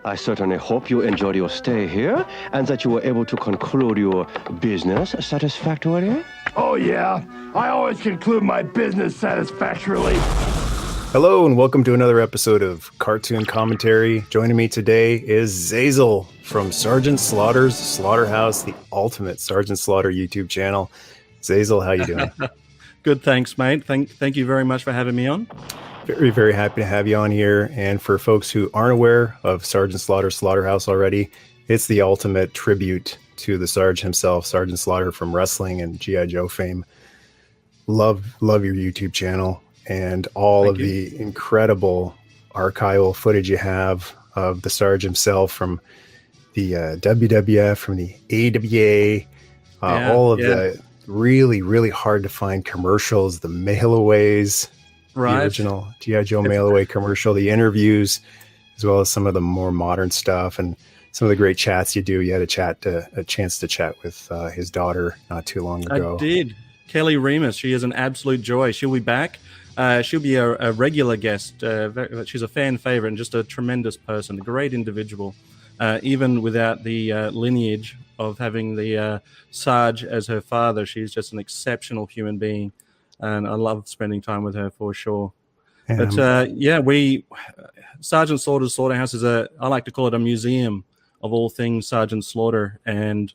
I certainly hope you enjoyed your stay here and that you were able to conclude your business satisfactorily. Oh, yeah. I always conclude my business satisfactorily. Hello, and welcome to another episode of Cartoon Commentary. Joining me today is Xazyl from Sergeant Slaughter's Slaughterhouse, the ultimate Sergeant Slaughter YouTube channel. Xazyl, how you doing? Good, thanks, mate. Thank you very much for having me on. Very, very happy to have you on here. And for folks who aren't aware of Sergeant Slaughter's Slaughterhouse already, it's the ultimate tribute to the Sarge himself, Sergeant Slaughter from wrestling and G.I. Joe fame. Love your YouTube channel and all of the incredible archival footage you have of the Sarge himself from the WWF, from the AWA, all of the really, really hard to find commercials, the mail-aways, the original G.I. Joe mail-away commercial, the interviews, as well as some of the more modern stuff and some of the great chats you do. You had a chance to chat with his daughter not too long ago. I did. Kelly Remus. She is an absolute joy. She'll be back. She'll be a regular guest. She's a fan favorite and just a tremendous person, a great individual, even without the lineage of having the Sarge as her father. She's just an exceptional human being, and I love spending time with her for sure. But Sergeant Slaughter's Slaughterhouse is I like to call it a museum of all things Sergeant Slaughter. And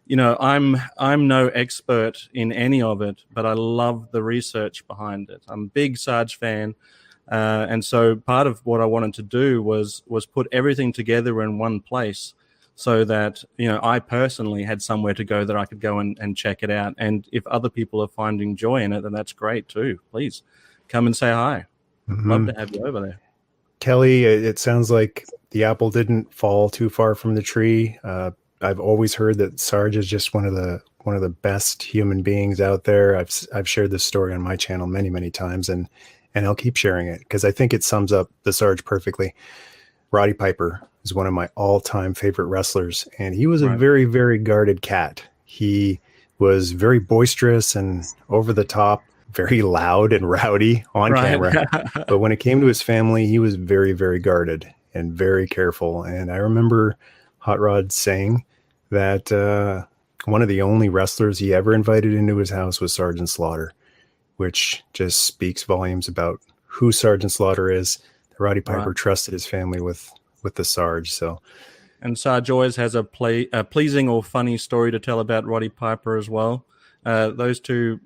you know, I'm no expert in any of it, but I love the research behind it. I'm a big Sarge fan, and so part of what I wanted to do was put everything together in one place, so that I personally had somewhere to go that I could go and check it out. And if other people are finding joy in it, then that's great too. Please come and say hi. Love to have you over there. Kelly, it sounds like the apple didn't fall too far from the tree. I've always heard that Sarge is just one of the best human beings out there. I've shared this story on my channel many times, and I'll keep sharing it because I think it sums up the Sarge perfectly. Roddy Piper is one of my all-time favorite wrestlers, and he was a very, very guarded cat. He was very boisterous and over the top, very loud and rowdy on camera. But when it came to his family, he was very, very guarded and very careful. And I remember Hot Rod saying that one of the only wrestlers he ever invited into his house was Sergeant Slaughter, which just speaks volumes about who Sergeant Slaughter is. Roddy Piper trusted his family with the Sarge. And Sarge always has a pleasing or funny story to tell about Roddy Piper as well. Those two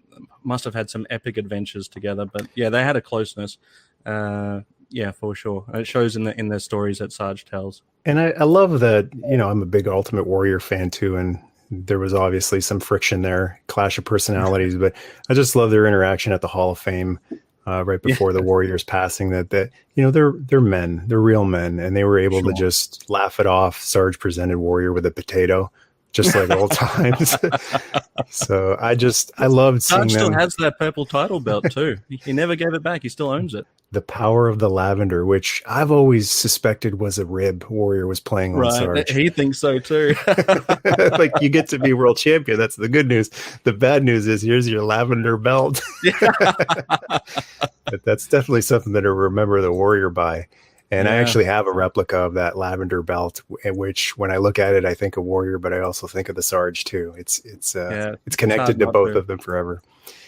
must have had some epic adventures together, but yeah, they had a closeness. Yeah, for sure. It shows in their stories that Sarge tells. And I love that, I'm a big Ultimate Warrior fan too, and there was obviously some friction there, clash of personalities, but I just love their interaction at the Hall of Fame right before the Warriors passing, that they're men, they're real men, and they were able to just laugh it off. Sarge presented Warrior with a potato, just like old times. So I loved seeing Sarge them. still has that purple title belt too. He never gave it back. He still owns it. The power of the lavender, which I've always suspected was a rib Warrior was playing on Sarge. He thinks so too. Like, you get to be world champion. That's the good news. The bad news is here's your lavender belt. But that's definitely something that I remember the Warrior by. And I actually have a replica of that lavender belt, which when I look at it, I think of Warrior, but I also think of the Sarge too. It's connected to both of them forever.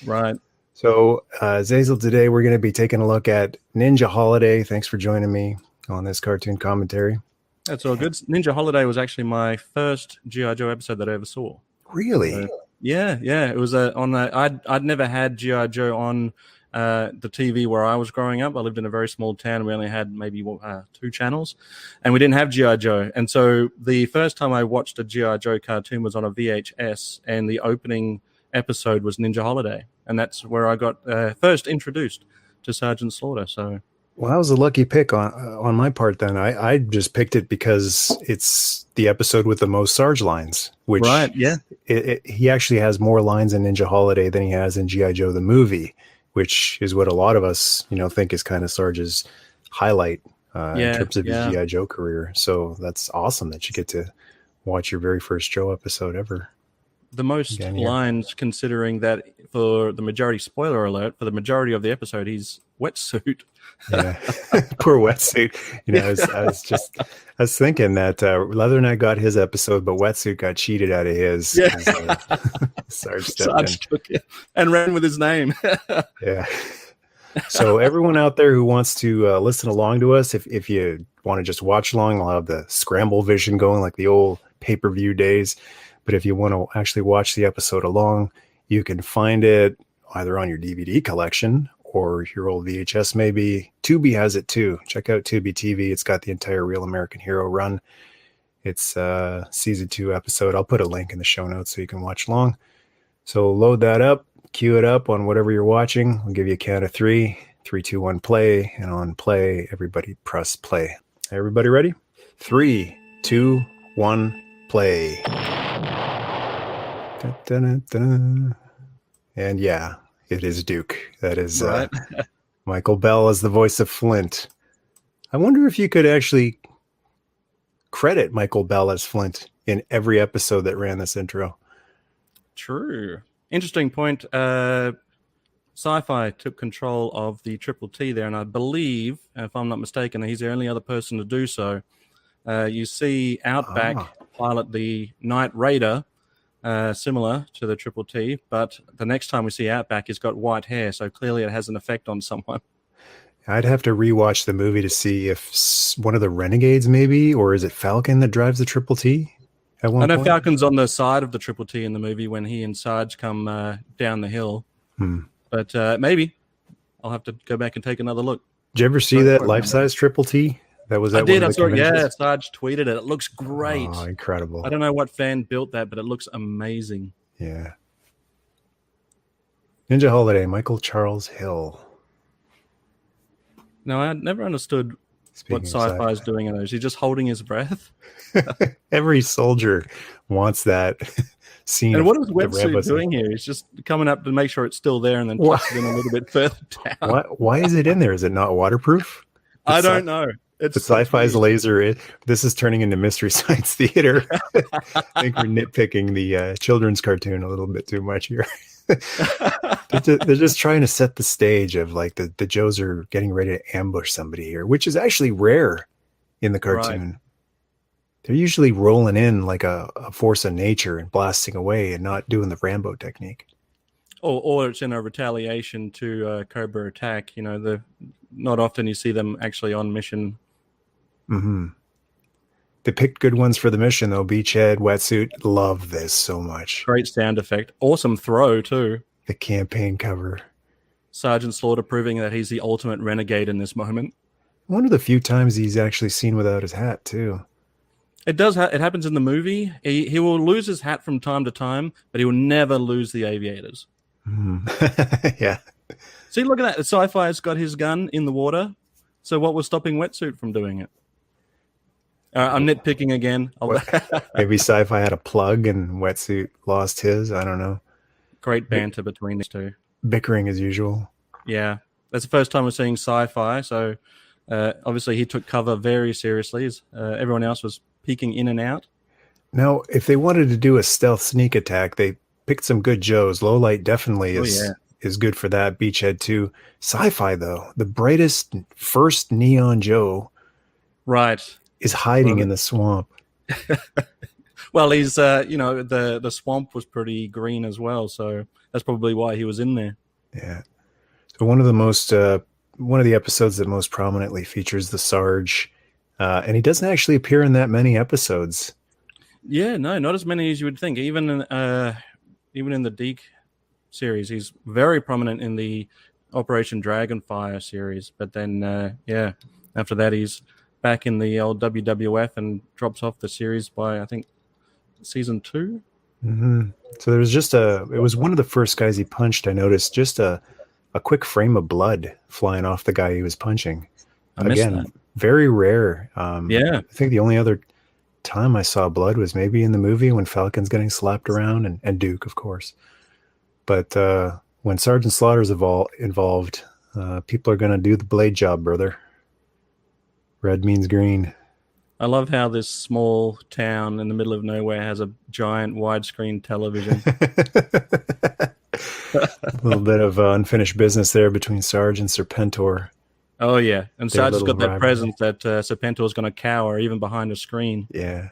Right. So, Xazyl, today we're going to be taking a look at Ninja Holiday. Thanks for joining me on this cartoon commentary. That's all good. Ninja Holiday was actually my first G.I. Joe episode that I ever saw. Really? Yeah. It was I'd never had G.I. Joe on the TV where I was growing up. I lived in a very small town. We only had maybe 2 channels, and we didn't have G.I. Joe. And so the first time I watched a G.I. Joe cartoon was on a VHS, and the opening episode was Ninja Holiday. And that's where I got first introduced to Sergeant Slaughter. So, well, that was a lucky pick on my part. Then I just picked it because it's the episode with the most Sarge lines. Which he actually has more lines in Ninja Holiday than he has in G.I. Joe the movie, which is what a lot of us think is kind of Sarge's highlight in terms of his G.I. Joe career. So that's awesome that you get to watch your very first Joe episode ever. the most Again, here. lines, considering that for the majority, spoiler alert, for the majority of the episode, he's Wetsuit. Yeah, poor Wetsuit. You know, I was thinking that Leatherneck got his episode, but Wetsuit got cheated out of his. Yeah. Sarge stepped in. Took it and ran with his name. Yeah. So everyone out there who wants to listen along to us, if you want to just watch along, I'll have the scramble vision going like the old pay-per-view days. But if you want to actually watch the episode along, you can find it either on your DVD collection or your old VHS maybe. Tubi has it too. Check out Tubi TV. It's got the entire Real American Hero run. It's season 2 episode. I'll put a link in the show notes so you can watch along. So load that up. Cue it up on whatever you're watching. I'll give you a count of 3. 3, 2, 1, play. And on play, everybody press play. Everybody ready? 3, 2, 1, play. Da, da, da, da. And yeah, it is Duke. That is Right. Michael Bell as the voice of Flint. I wonder if you could actually credit Michael Bell as Flint in every episode that ran this intro. True. Interesting point. Sci-Fi took control of the Triple T there, and I believe, if I'm not mistaken, he's the only other person to do so. You see Outback pilot the Night Raider, similar to the Triple T, but the next time we see Outback, he's got white hair, so clearly it has an effect on someone. I'd have to rewatch the movie to see if one of the Renegades maybe, or is it Falcon that drives the Triple T? I know Falcon's on the side of the Triple T in the movie when he and Sarge come down the hill. But maybe I'll have to go back and take another look. Did you ever see that life-size Triple T? I did. I saw it. Yeah, Sarge tweeted it. It looks great. Oh, incredible. I don't know what fan built that, but it looks amazing. Yeah. Ninja Holiday, Michael Charles Hill. No, I never understood what Sci-Fi is doing in those. He's just holding his breath. Every soldier wants that scene. And what is Wetsuit doing here? He's just coming up to make sure it's still there and then tucks it in a little bit further down. Why is it in there? Is it not waterproof? I don't know. It's Sci-Fi's laser. This is turning into Mystery Science Theater. I think we're nitpicking the children's cartoon a little bit too much here. They're just trying to set the stage of like the Joes are getting ready to ambush somebody here, which is actually rare in the cartoon. Right. They're usually rolling in like a force of nature and blasting away and not doing the Rambo technique. Or it's in a retaliation to Cobra attack. You know, not often you see them actually on mission. Mm-hmm. They picked good ones for the mission, though. Beachhead, Wetsuit, love this so much. Great sound effect. Awesome throw, too. The campaign cover. Sergeant Slaughter proving that he's the ultimate renegade in this moment. One of the few times he's actually seen without his hat, too. It does. It happens in the movie. He will lose his hat from time to time, but he will never lose the aviators. Yeah. See, look at that. Sci-Fi has got his gun in the water. So what was stopping Wetsuit from doing it? I'm nitpicking again. Maybe Sci-Fi had a plug and Wetsuit lost his. I don't know. Great banter between these two. Bickering as usual. Yeah. That's the first time we're seeing Sci-Fi. So obviously he took cover very seriously. Everyone else was peeking in and out. Now, if they wanted to do a stealth sneak attack, they picked some good Joes. Lowlight definitely is good for that. Beachhead too. Sci-Fi though, the brightest first neon Joe, right, is hiding in the swamp. Well, he's the swamp was pretty green as well, so that's probably why he was in there. Yeah. So one of the episodes that most prominently features the Sarge, and he doesn't actually appear in that many episodes. Yeah, no, not as many as you would think. Even in the Deke series, he's very prominent in the Operation Dragonfire series. But then, after that, he's back in the old WWF and drops off the series by, I think, season 2. Mm-hmm. So there was it was one of the first guys he punched. I noticed just a quick frame of blood flying off the guy he was punching. Again, very rare. I think the only other time I saw blood was maybe in the movie when Falcon's getting slapped around and Duke, of course. But when Sergeant Slaughter's involved, people are going to do the blade job, brother. Red means green. I love how this small town in the middle of nowhere has a giant widescreen television. A little bit of unfinished business there between Sarge and Serpentor. Oh, yeah. And Their Sarge has little got that rivalry. presence that Serpentor is going to cower even behind a screen. Yeah.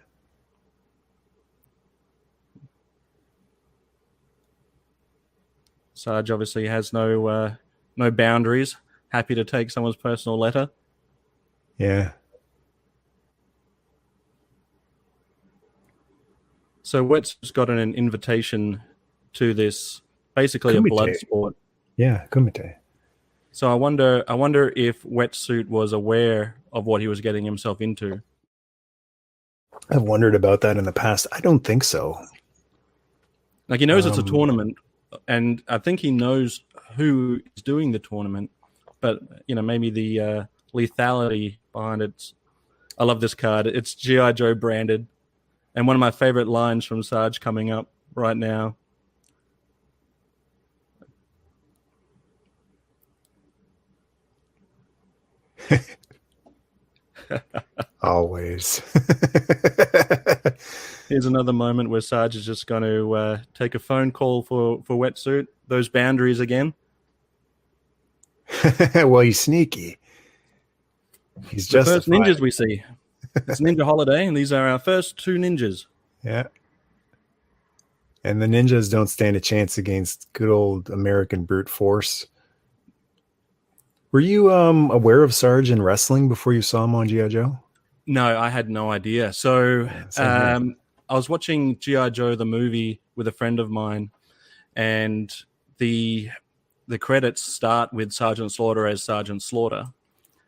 Sarge obviously has no boundaries. Happy to take someone's personal letter. Yeah. So Wetsuit's got an invitation to this, basically a Kumite. blood sport. Yeah, Kumite. So I wonder if Wetsuit was aware of what he was getting himself into. I've wondered about that in the past. I don't think so. Like, he knows it's a tournament, and I think he knows who is doing the tournament, but maybe the lethality behind it. I love this card. It's G.I. Joe branded, and one of my favorite lines from Sarge coming up right now. Always. Here's another moment where Sarge is just going to take a phone call for Wetsuit. Those boundaries again. Well, he's sneaky. He's The just first ninjas we see. It's Ninja Holiday, and these are our first two ninjas. Yeah. And the ninjas don't stand a chance against good old American brute force. Were you aware of Sarge in wrestling before you saw him on G.I. Joe? No, I had no idea. So Same I was watching G.I. Joe, the movie, with a friend of mine, and the credits start with Sergeant Slaughter as Sergeant Slaughter.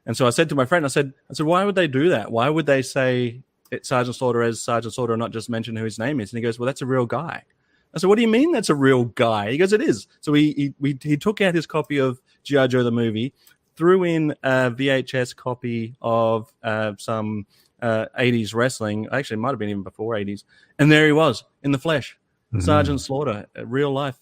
And so I said to my friend, I said, why would they do that? Why would they say it's Sergeant Slaughter as Sergeant Slaughter and not just mention who his name is? And he goes, well, that's a real guy. I said, what do you mean that's a real guy? He goes, it is. So he took out his copy of G.I. Joe, the movie, threw in a VHS copy of some 80s wrestling. Actually, it might have been even before 80s. And there he was in the flesh, Sergeant Slaughter, a real life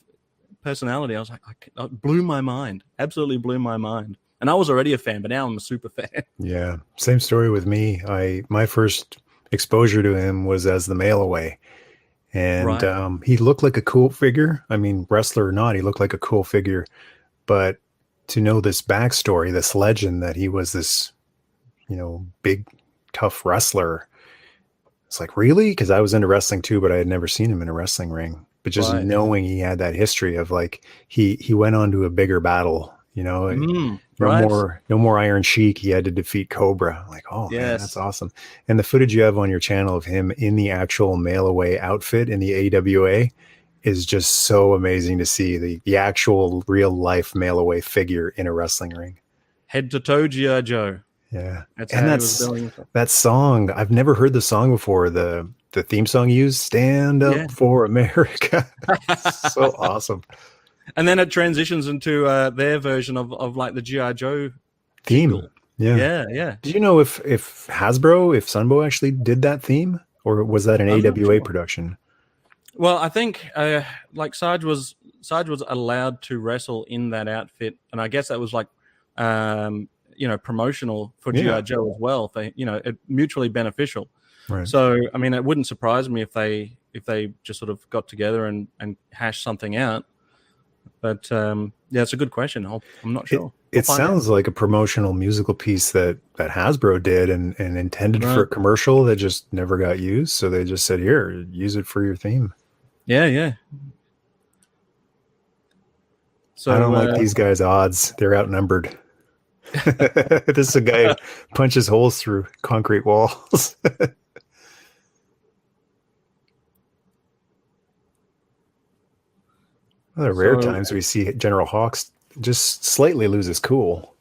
personality. I was like, it blew my mind, absolutely blew my mind. And I was already a fan, but now I'm a super fan. Yeah, same story with me. My first exposure to him was as the mail away. And he looked like a cool figure. I mean, wrestler or not, he looked like a cool figure. But to know this backstory, this legend that he was this, big, tough wrestler, it's like, really? Because I was into wrestling too, but I had never seen him in a wrestling ring. But just knowing he had that history of like, he went on to a bigger battle, no more Iron Sheik. He had to defeat Cobra. Like, oh, man, that's awesome. And the footage you have on your channel of him in the actual mail away outfit in the AWA is just so amazing to see the actual real life mail away figure in a wrestling ring. Head to toe G.I. Joe. Yeah. That song, I've never heard the song before. The theme song used, Stand Up for America. So awesome. And then it transitions into their version of like the G.I. Joe theme. Jingle. Yeah. Do you know if Hasbro, if Sunbow actually did that theme, or was that an AWA production? Well, I think like Sarge was allowed to wrestle in that outfit, and I guess that was like promotional for G.I. Joe as well. For it mutually beneficial. Right. So I mean, it wouldn't surprise me if they just sort of got together and hashed something out. But it's a good question. I'm not sure. It sounds like a promotional musical piece that Hasbro did and intended for a commercial that just never got used. So they just said, here, use it for your theme. Yeah. So I don't like these guys' odds. They're outnumbered. This is a guy who punches holes through concrete walls. One of the rare times we see General Hawks just slightly lose his cool.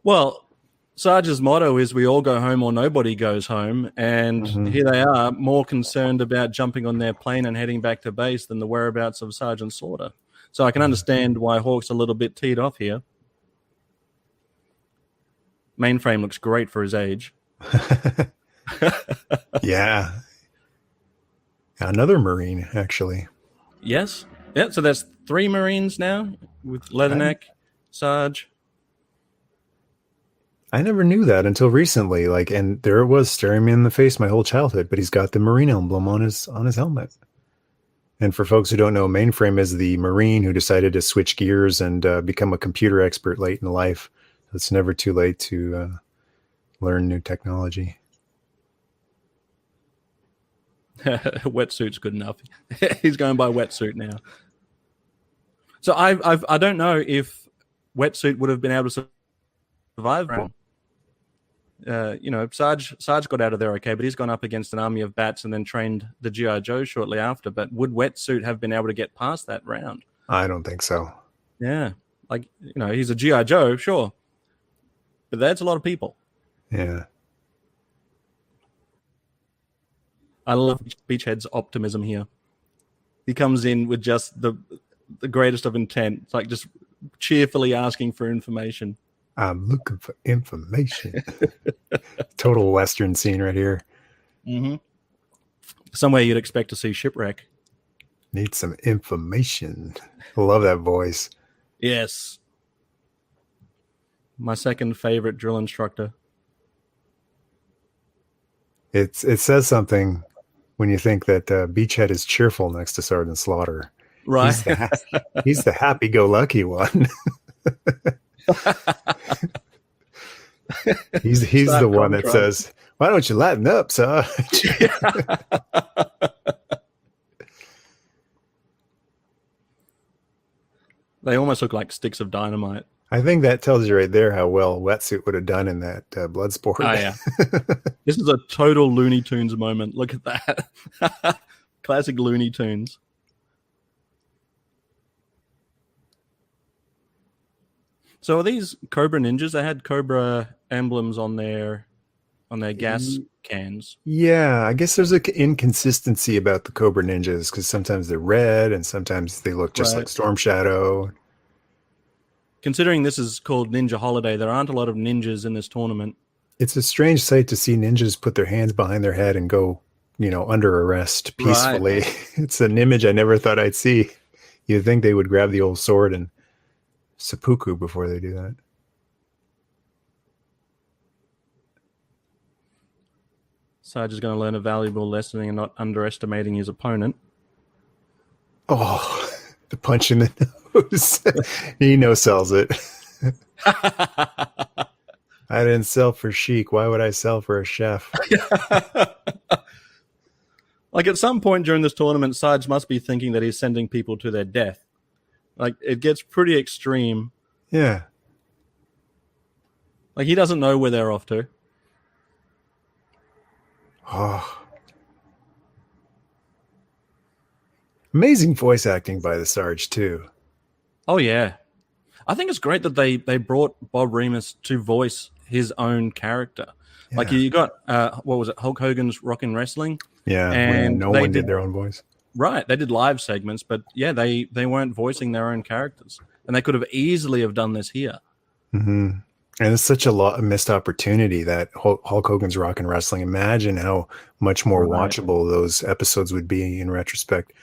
Well, Sarge's motto is we all go home or nobody goes home. And here they are, more concerned about jumping on their plane and heading back to base than the whereabouts of Sergeant Slaughter. So I can understand why Hawk's a little bit teed off here. Mainframe looks great for his age. Yeah. Another Marine, actually. Yes. Yeah, so that's 3 Marines now with Leatherneck, Sarge. I never knew that until recently. Like, and there it was staring me in the face my whole childhood. But he's got the Marine emblem on his helmet. And for folks who don't know, Mainframe is the Marine who decided to switch gears and become a computer expert late in life. So it's never too late to learn new technology. Wetsuit's good enough. He's going by Wetsuit now. So I don't know if Wetsuit would have been able to survive. Sarge got out of there okay, but he's gone up against an army of bats and then trained the G.I. Joe shortly after. But would Wetsuit have been able to get past that round? I don't think so. Yeah. Like, he's a G.I. Joe, sure. But that's a lot of people. Yeah. I love Beachhead's optimism here. He comes in with just the greatest of intent. It's like just cheerfully asking for information. I'm looking for information. Total Western scene right here. Mm-hmm. Somewhere you'd expect to see shipwreck. Need some information. I love that voice. Yes. My second favorite drill instructor. It says something when you think that Beachhead is cheerful next to Sergeant Slaughter. Right. He's the happy-go-lucky one. he's the one that says, "Why don't you lighten up, Sarge?" They almost look like sticks of dynamite. I think that tells you right there how well Wetsuit would have done in that blood sport. Oh, yeah. This is a total Looney Tunes moment. Look at that. Classic Looney Tunes. So are these Cobra ninjas? They had Cobra emblems on their gas cans. Yeah, I guess there's an inconsistency about the Cobra ninjas because sometimes they're red and sometimes they look just like Storm Shadow. Considering this is called Ninja Holiday, there aren't a lot of ninjas in this tournament. It's a strange sight to see ninjas put their hands behind their head and go, under arrest peacefully. Right. It's an image I never thought I'd see. You'd think they would grab the old sword and seppuku before they do that. Sarge is going to learn a valuable lesson in not underestimating his opponent. Oh, the punch in the nose. He no-sells it. I didn't sell for chic. Why would I sell for a chef? Like at some point during this tournament, Sarge must be thinking that he's sending people to their death. Like it gets pretty extreme. Yeah. Like he doesn't know where they're off to. Oh. Amazing voice acting by the Sarge too. Oh yeah. I think it's great that they brought Bob Remus to voice his own character. Yeah. Like you got what was it, Hulk Hogan's Rockin' Wrestling? Yeah, and no one did their own voice. Right, they did live segments, but yeah, they weren't voicing their own characters, and they could have easily have done this here. Mm-hmm. And it's such a missed opportunity that Hulk Hogan's Rockin' Wrestling. Imagine how much more watchable those episodes would be in retrospect.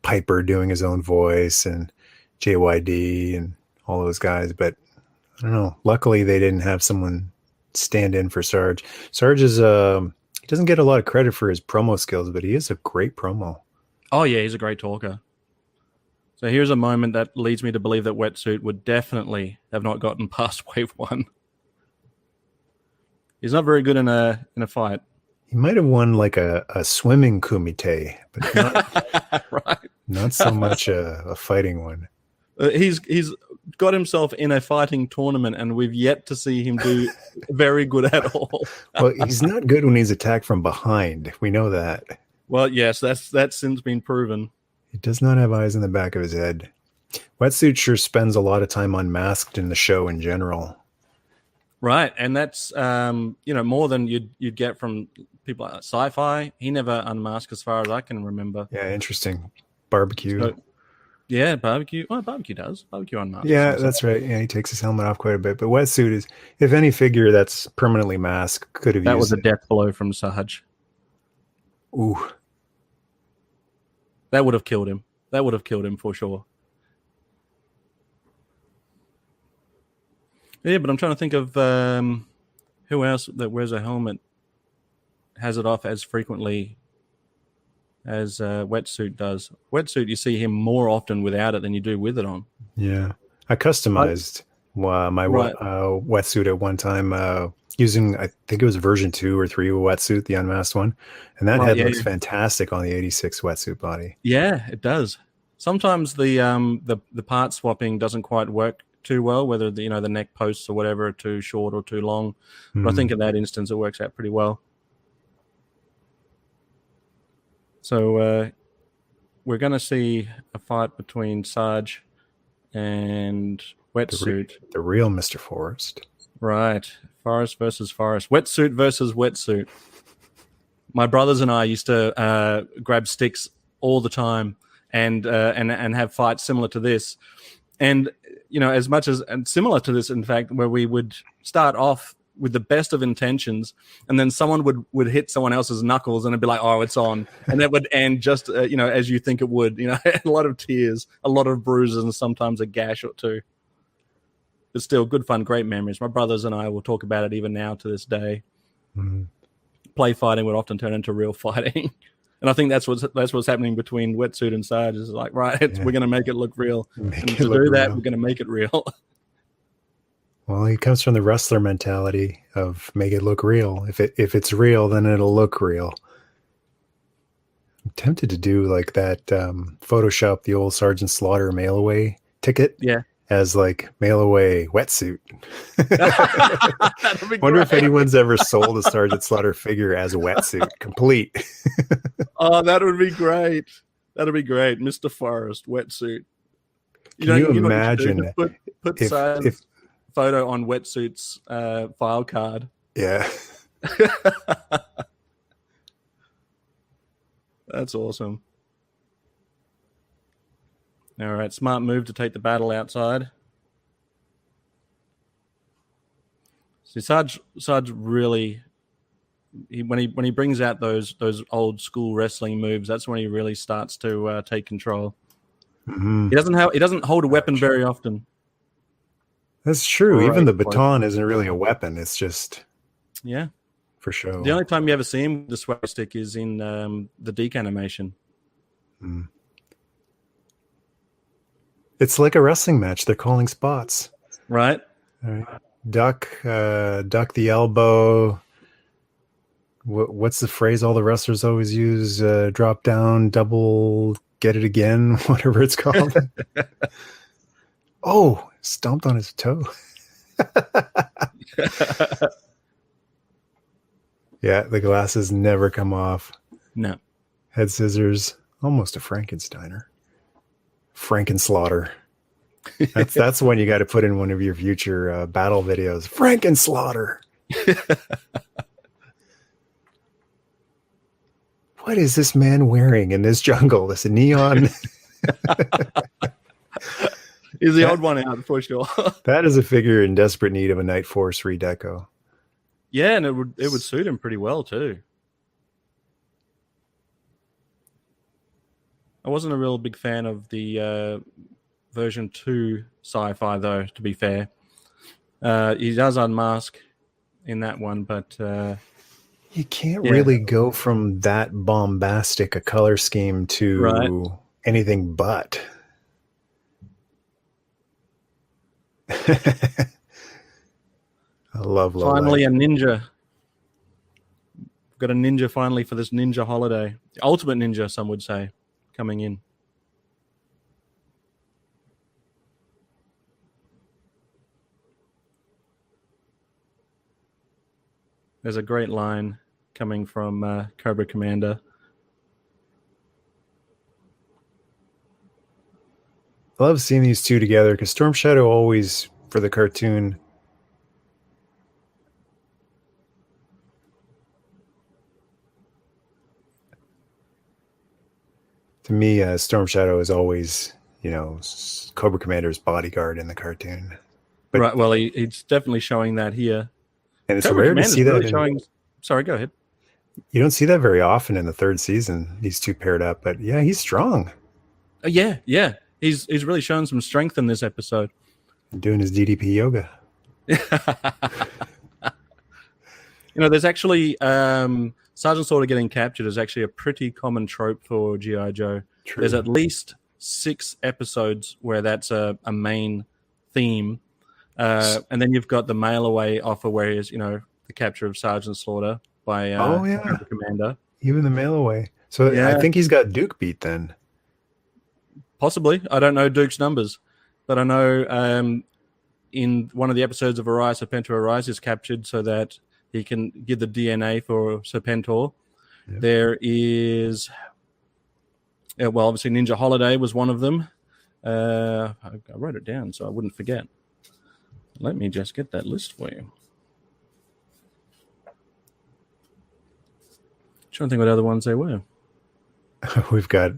Piper doing his own voice and JYD and all those guys, but I don't know. Luckily, they didn't have someone stand in for Sarge. Sarge is he doesn't get a lot of credit for his promo skills, but he is a great promo. Oh, yeah, he's a great talker. So here's a moment that leads me to believe that Wetsuit would definitely have not gotten past wave 1. He's not very good in a fight. He might have won like a swimming kumite, but not, not so much a fighting one. He's got himself in a fighting tournament, and we've yet to see him do very good at all. Well, he's not good when he's attacked from behind. We know that. Well, yes, that's since been proven. He does not have eyes in the back of his head. Wetsuit sure spends a lot of time unmasked in the show in general. Right, and that's more than you'd get from people like Sci-Fi. He never unmasked as far as I can remember. Yeah, interesting. Barbecue. So, yeah, barbecue. Well, barbecue does. Barbecue unmasked. Yeah, that's right. Yeah, he takes his helmet off quite a bit. But Wetsuit is, if any figure that's permanently masked could have used that was a death blow from Sarge. Ooh. That would have killed him. That would have killed him for sure. Yeah, but I'm trying to think of who else that wears a helmet has it off as frequently as Wetsuit does? Wetsuit, you see him more often without it than you do with it on. Yeah, I customized my wetsuit at one time using, I think it was version 2 or 3 of Wetsuit, the unmasked one, and that head looks fantastic on the 86 Wetsuit body. Yeah, it does. Sometimes the part swapping doesn't quite work too well, whether the neck posts or whatever are too short or too long. But I think in that instance it works out pretty well. So we're going to see a fight between Sarge and Wetsuit. The real Mr. Forrest. Right. Forest versus Forest. Wetsuit versus Wetsuit. My brothers and I used to grab sticks all the time and have fights similar to this. And, as much as, and similar to this, in fact, where we would start off with the best of intentions, and then someone would hit someone else's knuckles and it'd be like, oh, it's on. And that would end just, as you think it would, a lot of tears, a lot of bruises, and sometimes a gash or two. But still, good fun, great memories. My brothers and I will talk about it even now to this day. Play fighting would often turn into real fighting. And I think that's what's happening between Wetsuit and Sarge. Is like, right, we're going to make it look real. And to do that, we're going to make it real. Well, he comes from the wrestler mentality of make it look real. If it's real, then it'll look real. I'm tempted to do like that, Photoshop the old Sergeant Slaughter mail away ticket. Yeah. As like mail away Wetsuit. Wonder if anyone's ever sold a Sergeant Slaughter figure as a Wetsuit complete. Oh, that would be great. That'd be great. Mr. Forrest, Wetsuit. Can you imagine put Sarge's photo on Wetsuit's file card? Yeah. That's awesome. All right, smart move to take the battle outside. See, Sarge really, when he brings out those old school wrestling moves, that's when he really starts to take control. He doesn't hold a weapon very often. That's true. Even the baton isn't really a weapon. It's just for show. The only time you ever see him with the swag stick is in the Deke animation. It's like a wrestling match. They're calling spots. Right. All right. Duck the elbow. What's the phrase all the wrestlers always use? Drop down, double, get it again, whatever it's called. Oh, stomped on his toe. Yeah, the glasses never come off. No. Head scissors, almost a Frankensteiner. Frankenslaughter. That's one you got to put in one of your future battle videos. Frankenslaughter. What is this man wearing in this jungle? This neon. He's the odd one out for sure. That is a figure in desperate need of a Night Force redeco. Yeah, and it would suit him pretty well too. I wasn't a real big fan of the version 2 sci-fi, though, to be fair. He does unmask in that one, but... you can't really go from that bombastic a color scheme to anything but. I love finally a ninja. We've got a ninja finally for this ninja holiday. The ultimate ninja, some would say. Coming in. There's a great line coming from Cobra Commander. I love seeing these two together because Storm Shadow always, for the cartoon, to me, Storm Shadow is always, Cobra Commander's bodyguard in the cartoon. But, right. Well, he's definitely showing that here. And it's rare to see that. Sorry, go ahead. You don't see that very often in the third season, these two paired up. But yeah, he's strong. Yeah. He's really shown some strength in this episode. Doing his DDP yoga. There's actually Sergeant Slaughter getting captured is actually a pretty common trope for G.I. Joe. True. There's at least 6 episodes where that's a main theme. And then you've got the mail away offer where is, the capture of Sergeant Slaughter by the commander. Even the mail away. So Yeah. I think he's got Duke beat then. Possibly. I don't know Duke's numbers, but I know in one of the episodes of Arise, Serpentor Arise is captured so that he can give the DNA for Serpentor. Yep. There is, obviously Ninja Holiday was one of them. I wrote it down so I wouldn't forget. Let me just get that list for you. Trying to think what other ones they were. We've got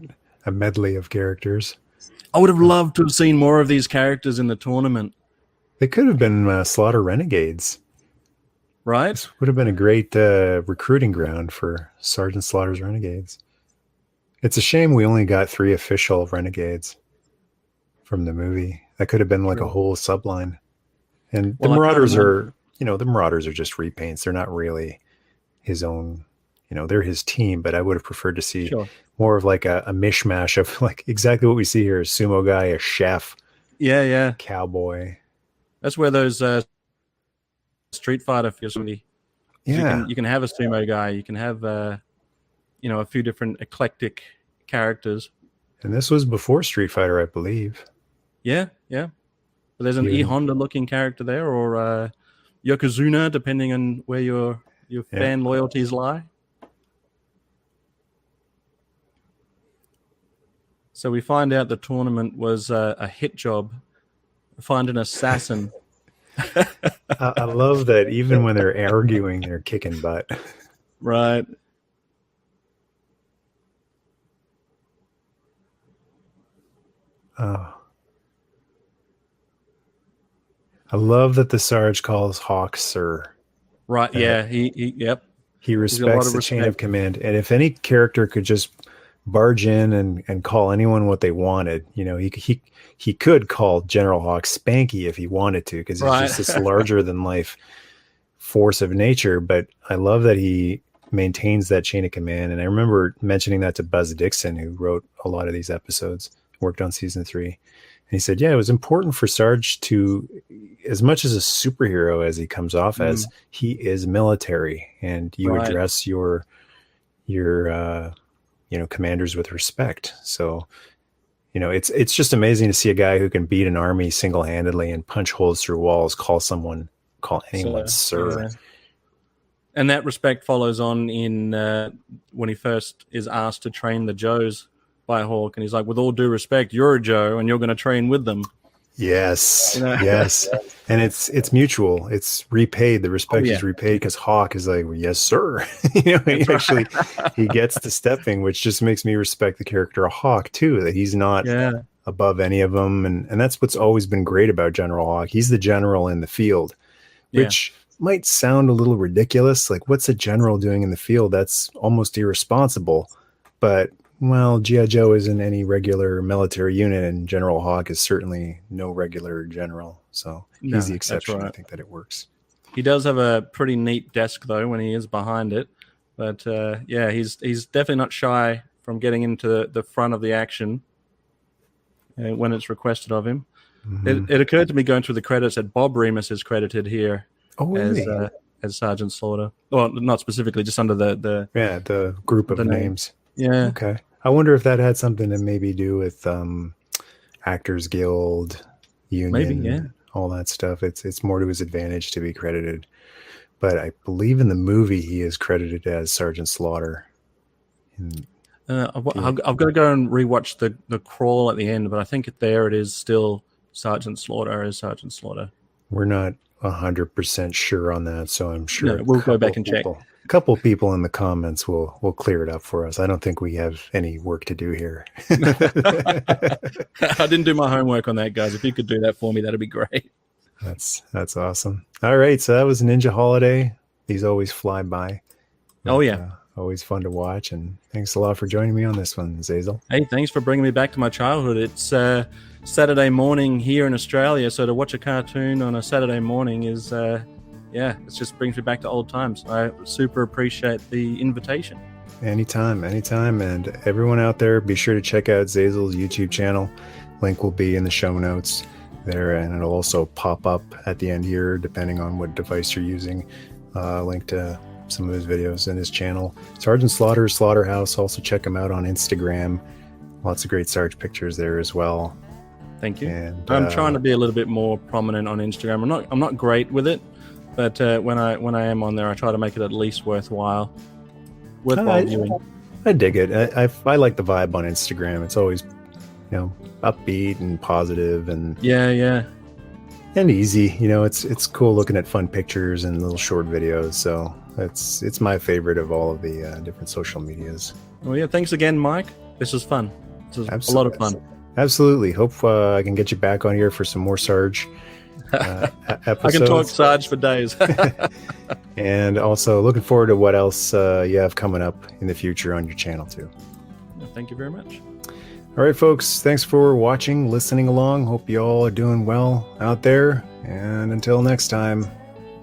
a medley of characters. I would have loved to have seen more of these characters in the tournament. They could have been Slaughter Renegades. Right? This would have been a great recruiting ground for Sergeant Slaughter's Renegades. It's a shame we only got 3 official Renegades from the movie. That could have been like a whole subline. And the Marauders are, the Marauders are just repaints. They're not really his own, they're his team, but I would have preferred to see more of like a mishmash of like exactly what we see here: a sumo guy, a chef, cowboy. That's where those Street Fighter feels really. Yeah, you can have a sumo guy. You can have a few different eclectic characters. And this was before Street Fighter, I believe. Yeah. But there's an E Honda looking character there, or Yokozuna, depending on where your fan loyalties lie. So we find out the tournament was a hit job. Find an assassin. I love that even when they're arguing, they're kicking butt. Right. Oh. I love that the Sarge calls Hawk sir. Right, yeah. He respects the chain of command. And if any character could just barge in and call anyone what they wanted, he could call General Hawk Spanky if he wanted to, because he's just this larger than life force of nature. But I love that he maintains that chain of command. And I remember mentioning that to Buzz Dixon, who wrote a lot of these episodes, worked on season 3. And he said, it was important for Sarge to, as much as a superhero as he comes off as, he is military, and you address your commanders with respect. So, it's just amazing to see a guy who can beat an army single-handedly and punch holes through walls, call anyone sir. Yeah. And that respect follows on in when he first is asked to train the Joes by Hawk, and he's like, with all due respect, you're a Joe and you're going to train with them. Yes. Yes. And it's mutual. It's repaid. The respect is repaid because Hawk is like, well, yes, sir. He gets to stepping, which just makes me respect the character of Hawk too, that he's not above any of them. And that's what's always been great about General Hawk. He's the general in the field, which might sound a little ridiculous. Like, what's a general doing in the field? That's almost irresponsible. But G.I. Joe isn't any regular military unit, and General Hawk is certainly no regular general. So he's the exception. Right. I think that it works. He does have a pretty neat desk, though, when he is behind it. But, he's definitely not shy from getting into the front of the action when it's requested of him. Mm-hmm. It occurred to me going through the credits that Bob Remus is credited here as Sergeant Slaughter. Well, not specifically, just under the group of names. Yeah. Okay. I wonder if that had something to maybe do with Actors Guild, union, all that stuff. It's more to his advantage to be credited. But I believe in the movie he is credited as Sergeant Slaughter. I've got to go and rewatch the crawl at the end, but I think there it is still Sergeant Slaughter as Sergeant Slaughter. We're not 100% sure on that, so I'm sure we'll go back and check. A couple people in the comments will clear it up for us. I don't think we have any work to do here. I didn't do my homework on that, guys. If you could do that for me, that'd be great. That's awesome. All right, so that was Ninja Holiday. These always fly by. Always fun to watch, and thanks a lot for joining me on this one, Xazyl. Hey, thanks for bringing me back to my childhood. It's Saturday morning here in Australia, so to watch a cartoon on a Saturday morning is yeah, it just brings me back to old times. I super appreciate the invitation. Anytime. And everyone out there, be sure to check out Xazyl's YouTube channel. Link will be in the show notes there, and it'll also pop up at the end here, depending on what device you're using. Link to some of his videos in his channel. Sergeant Slaughter's Slaughterhouse. Also check him out on Instagram. Lots of great Sarge pictures there as well. Thank you. And I'm trying to be a little bit more prominent on Instagram. I'm not great with it, but when I am on there, I try to make it at least worthwhile viewing. I dig it. I like the vibe on Instagram. It's always, upbeat and positive and yeah, and easy. It's cool looking at fun pictures and little short videos. So it's my favorite of all of the different social medias. Well, yeah. Thanks again, Mike. This was fun. This was a lot of fun. Absolutely. Hope I can get you back on here for some more Sarge episodes. I can talk Sarge for days. And also looking forward to what else you have coming up in the future on your channel too. Thank you very much. All right, folks. Thanks for watching, listening along. Hope you all are doing well out there. And until next time,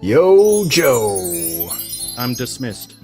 Yo Joe. I'm dismissed.